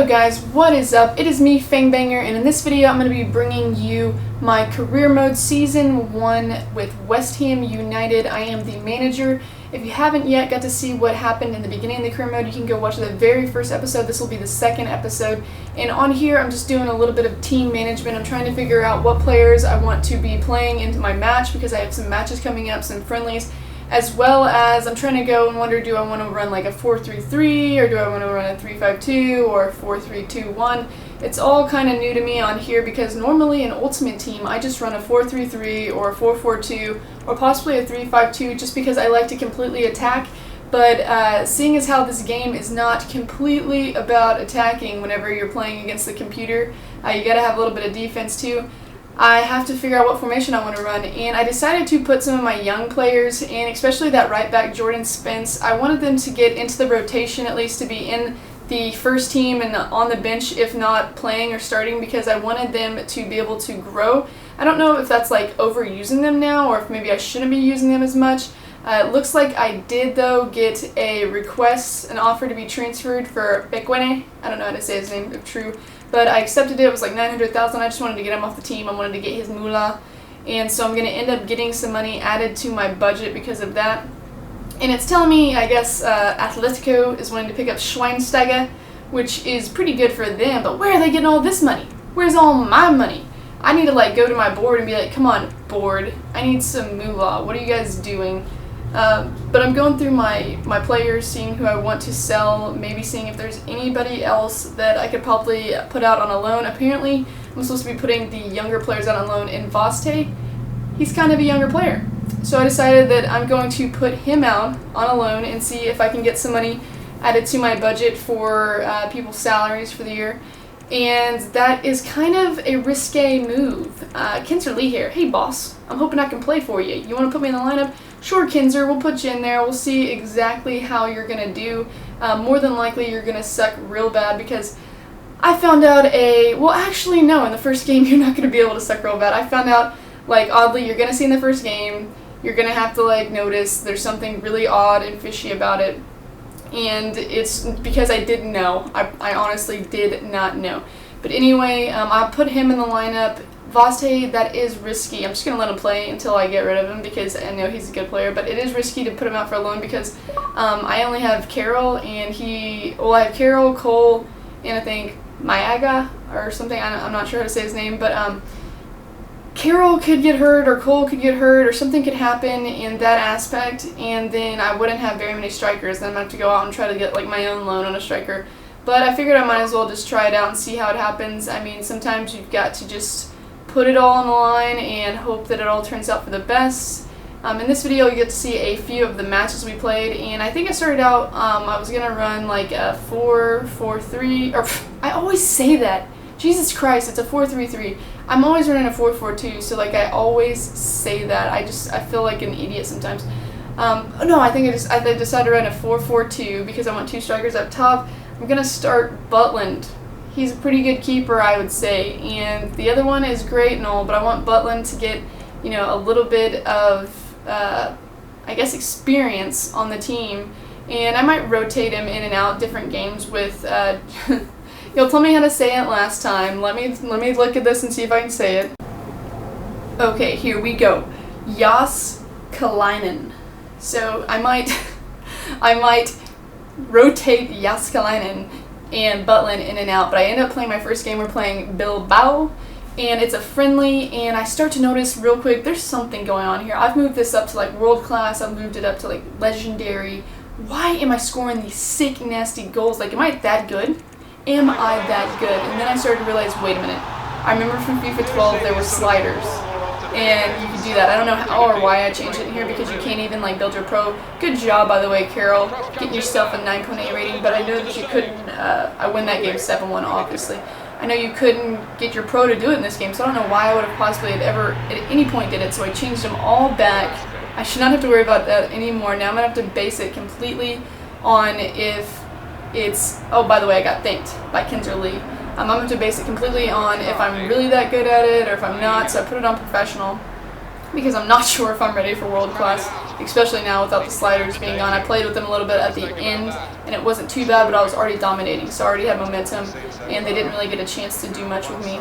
Yo guys, what is up? It is me, Fang, and in this video I'm going to be bringing you my career mode season 1 with West Ham United. I am the manager. If you haven't yet got to see what happened in the beginning of the career mode, you can go watch the very first episode. This will be the second episode. And on here I'm just doing a little bit of team management. I'm trying to figure out what players I want to be playing into my match because I have some matches coming up, some friendlies. As well as I'm trying to go and wonder, do I want to run like a 4-3-3 or do I want to run a 3-5-2 or 4-3-2-1? It's all kind of new to me on here because normally in Ultimate Team I just run a 4-3-3 or a 4-4-2 or possibly a 3-5-2 just because I like to completely attack. But seeing as how this game is not completely about attacking whenever you're playing against the computer, you gotta have a little bit of defense too. I have to figure out what formation I want to run, and I decided to put some of my young players, and especially that right back Jordan Spence. I wanted them to get into the rotation, at least to be in the first team and on the bench if not playing or starting, because I wanted them to be able to grow. I don't know if that's like overusing them now or if maybe I shouldn't be using them as much. It looks like I did though get a request, an offer to be transferred for Bekwene. I don't know how to say his name if true. But I accepted it. It was like 900,000. I just wanted to get him off the team. I wanted to get his moolah. And so I'm going to end up getting some money added to my budget because of that. And it's telling me, I guess, Atletico is wanting to pick up Schweinsteiger, which is pretty good for them. But where are they getting all this money? Where's all my money? I need to like go to my board and be like, come on, board. I need some moolah. What are you guys doing? But I'm going through my players, seeing who I want to sell, maybe seeing if there's anybody else that I could probably put out on a loan. Apparently, I'm supposed to be putting the younger players out on loan in Bastia. He's kind of a younger player. So I decided that I'm going to put him out on a loan and see if I can get some money added to my budget for people's salaries for the year. And that is kind of a risque move. Kinzer Lee here. Hey boss, I'm hoping I can play for you. You want to put me in the lineup? Sure, Kinzer, we'll put you in there. We'll see exactly how you're going to do. More than likely you're going to suck real bad because I found out well actually no, in the first game you're not going to be able to suck real bad. I found out, like, oddly, you're going to see in the first game, you're going to have to like notice there's something really odd and fishy about it. And it's because I didn't know. I honestly did not know. But anyway, I put him in the lineup. Vaste, that is risky. I'm just going to let him play until I get rid of him because I know he's a good player. But it is risky to put him out for a loan because I only have Carroll and I have Carroll, Cole, and I think Mayaga or something. I'm not sure how to say his name. But Carroll could get hurt or Cole could get hurt or something could happen in that aspect, and then I wouldn't have very many strikers. Then I'm going to have to go out and try to get like my own loan on a striker. But I figured I might as well just try it out and see how it happens. I mean, sometimes you've got to just put it all on the line and hope that it all turns out for the best. In this video you get to see a few of the matches we played, and I think I started out, I was going to run like a 4-4-3, or I always say that. Jesus Christ, it's a 4-3-3. I'm always running a 4-4-2, so like I always say that. I feel like an idiot sometimes. No, I think I decided to run a 4-4-2 because I want two strikers up top. I'm gonna start Butland. He's a pretty good keeper, I would say, and the other one is great and all, but I want Butland to get, you know, a little bit of, I guess, experience on the team, and I might rotate him in and out different games with. You'll tell me how to say it last time. Let me look at this and see if I can say it. Okay, here we go. Jaskalainen. So I might rotate Jaskalainen and Butland in and out, but I end up playing my first game. We're playing Bilbao, and it's a friendly, and I start to notice real quick there's something going on here. I've moved this up to like world class. I've moved it up to like legendary. Why am I scoring these sick, nasty goals? Like, am I that good? Am I that good? And then I started to realize, wait a minute. I remember from FIFA 12 there were sliders, and you could do that. I don't know how or why I changed it in here because you can't even like build your pro. Good job, by the way, Carol, getting yourself a 9.8 rating. But I know that you couldn't. I win that game 7-1, obviously. I know you couldn't get your pro to do it in this game, so I don't know why I would have possibly ever at any point did it. So I changed them all back. I should not have to worry about that anymore. Now I'm gonna have to base it completely on if it's, oh, by the way, I got thanked by Kinzer Lee. I'm going to base it completely on if I'm really that good at it or if I'm not, so I put it on professional. because I'm not sure if I'm ready for world class, especially now without the sliders being gone. I played with them a little bit at the end, and it wasn't too bad, but I was already dominating, so I already had momentum, and they didn't really get a chance to do much with me.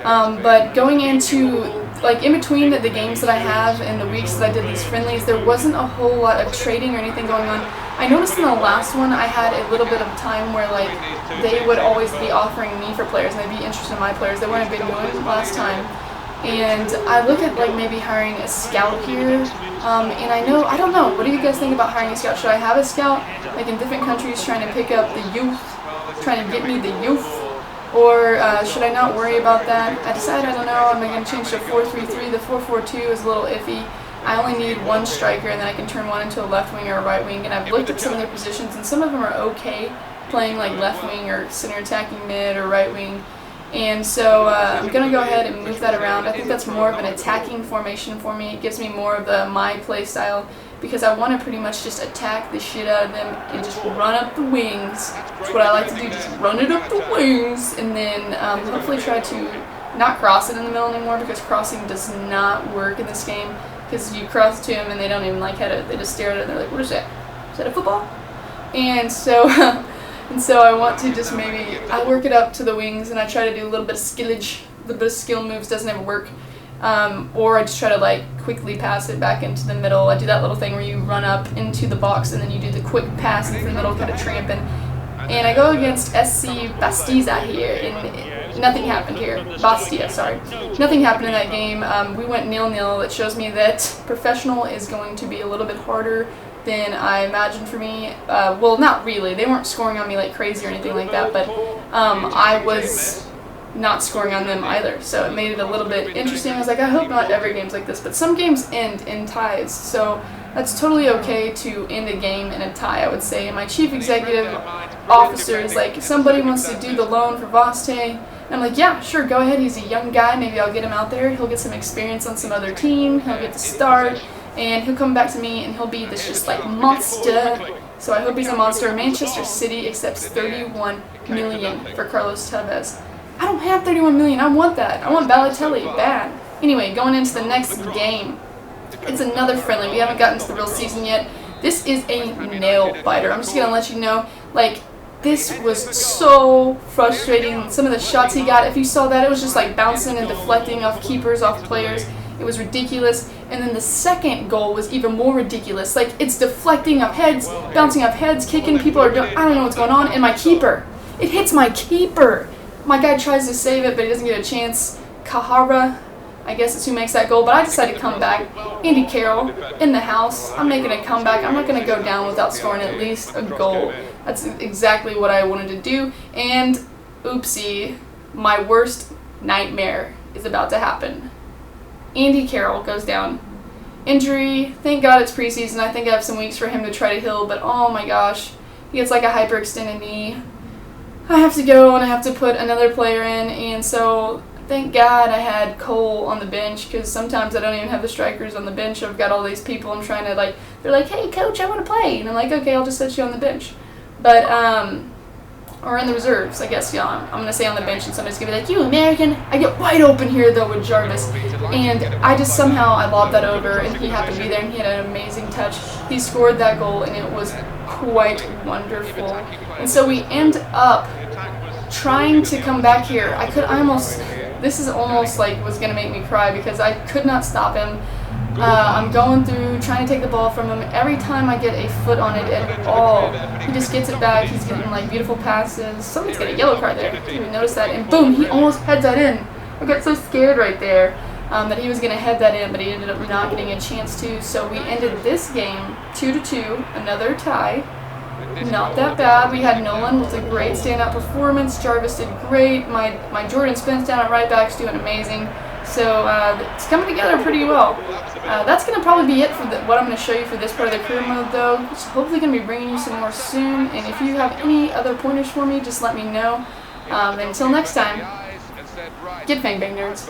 But going into, like, in between the games that I have and the weeks that I did these friendlies, there wasn't a whole lot of trading or anything going on. I noticed in the last one I had a little bit of time where, like, they would always be offering me for players, and they'd be interested in my players. They wouldn't have been doing it last time. And I look at, like, maybe hiring a scout here, and I don't know, what do you guys think about hiring a scout? Should I have a scout, like, in different countries trying to pick up the youth, trying to get me the youth, or should I not worry about that? I decided, I don't know, am I going to change to 4-3-3? The 4-4-2 is a little iffy. I only need one striker, and then I can turn one into a left wing or a right wing, and I've looked at some of their positions, and some of them are okay, playing like left wing or center attacking mid or right wing. And so I'm going to go ahead and move that around. I think that's more of an attacking formation for me. It gives me more of my play style, because I want to pretty much just attack the shit out of them and just run up the wings. That's what I like to do, just run it up the wings, and then hopefully try to not cross it in the middle anymore, because crossing does not work in this game, because you cross to them and they don't even like how to, they just stare at it and they're like, what is that? Is that a football? And so And so I want to just maybe, I work it up to the wings and I try to do a little bit of skillage, a little bit of skill moves, doesn't ever work. Or I just try to like quickly pass it back into the middle. I do that little thing where you run up into the box and then you do the quick pass into the middle, kind of tramping. And I go against SC Bastia here, and nothing happened here. Bastia, sorry. Nothing happened in that game. We went 0-0. It shows me that professional is going to be a little bit harder than I imagined for me. Well, not really. They weren't scoring on me like crazy or anything like that, but I was not scoring on them either, so it made it a little bit interesting. I was like, I hope not every game's like this, but some games end in ties, so that's totally okay to end a game in a tie, I would say. And my chief executive officer is like, if somebody wants to do the loan for Bastia, and I'm like, yeah, sure, go ahead. He's a young guy, maybe I'll get him out there, he'll get some experience on some other team, he'll get to start, and he'll come back to me and he'll be this just like monster. So I hope he's a monster. Manchester City accepts 31 million for Carlos Tevez. I don't have 31 million, I want that. I want Balotelli, bad. Anyway, going into the next game. It's another friendly. We haven't gotten to the real season yet. This is a nail biter. I'm just going to let you know, like, this was so frustrating. Some of the shots he got, if you saw that, it was just like bouncing and deflecting off keepers, off players. It was ridiculous. And then the second goal was even more ridiculous. Like, it's deflecting off heads, bouncing off heads, kicking, people are doing, I don't know what's going on. And my keeper, it hits my keeper. My guy tries to save it, but he doesn't get a chance. Kahara, I guess it's who makes that goal, but I decided to come back. Andy Carroll, in the house. I'm making a comeback. I'm not going to go down without scoring at least a goal. That's exactly what I wanted to do. And, oopsie, my worst nightmare is about to happen. Andy Carroll goes down. Injury, thank God it's preseason. I think I have some weeks for him to try to heal, but oh my gosh. He gets like a hyperextended knee. I have to go and I have to put another player in, and so thank God I had Cole on the bench, because sometimes I don't even have the strikers on the bench. I've got all these people I'm trying to, like, they're like, hey coach, I want to play, and I'm like, okay, I'll just set you on the bench. But or in the reserves, I guess. Yeah, I'm gonna say on the bench, and somebody's gonna be like, you American. I get wide open here though with Jarvis, and I just somehow I lobbed that over, and he happened to be there, and he had an amazing touch. He scored that goal, and it was quite wonderful. And so we end up trying to come back here. This is almost like was gonna make me cry, because I could not stop him. I'm going through, trying to take the ball from him. Every time I get a foot on it at all, he just gets it back. He's getting like beautiful passes. Someone's got a yellow card there. I didn't even notice that. And boom, he almost heads that in. I got so scared right there that he was going to head that in, but he ended up not getting a chance to. So we ended this game 2-2, another tie. Not that bad. We had Nolan with a great standout performance. Jarvis did great. My Jordan Spence down at right back's doing amazing. So it's coming together pretty well. That's going to probably be it for what I'm going to show you for this part of the career mode, though. It's hopefully going to be bringing you some more soon. And if you have any other pointers for me, just let me know. Until next time, get Fang Bang, nerds.